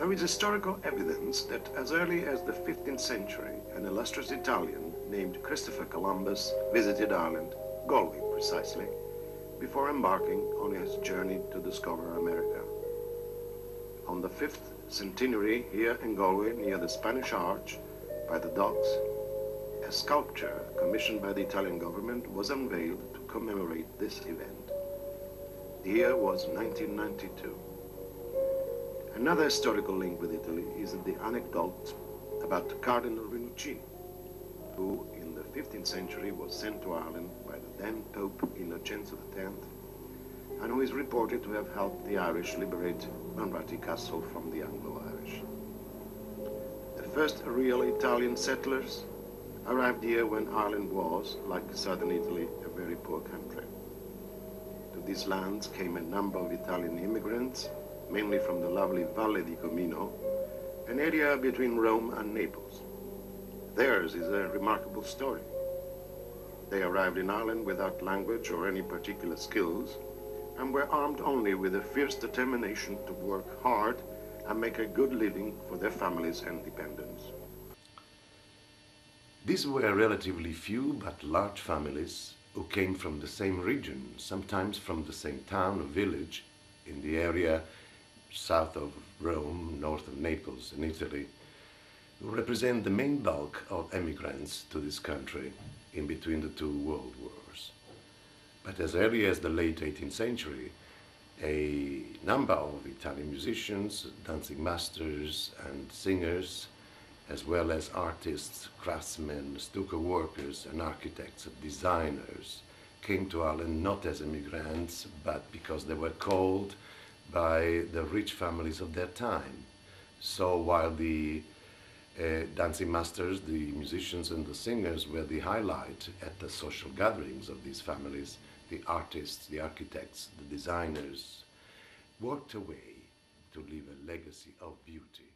There is historical evidence that as early as the 15th century, an illustrious Italian named Christopher Columbus visited Ireland, Galway precisely, before embarking on his journey to discover America. On the 5th centenary here in Galway, near the Spanish Arch, by the docks, a sculpture commissioned by the Italian government was unveiled to commemorate this event. The year was 1992. Another historical link with Italy is the anecdote about Cardinal Rinuccini, who in the 15th century was sent to Ireland by the then Pope Innocenzo X, and who is reported to have helped the Irish liberate Manratty Castle from the Anglo-Irish. The first real Italian settlers arrived here when Ireland was, like southern Italy, a very poor country. To these lands came a number of Italian immigrants, mainly from the lovely Valle di Comino, an area between Rome and Naples. Theirs is a remarkable story. They arrived in Ireland without language or any particular skills, and were armed only with a fierce determination to work hard and make a good living for their families and dependents. These were relatively few but large families who came from the same region, sometimes from the same town or village in the area south of Rome, north of Naples in Italy, who represent the main bulk of emigrants to this country in between the two world wars. But as early as the late 18th century, a number of Italian musicians, dancing masters and singers, as well as artists, craftsmen, stucco workers and architects and designers came to Ireland not as immigrants, but because they were called by the rich families of their time. So while the dancing masters, the musicians and the singers were the highlight at the social gatherings of these families, the artists, the architects, the designers worked away to leave a legacy of beauty.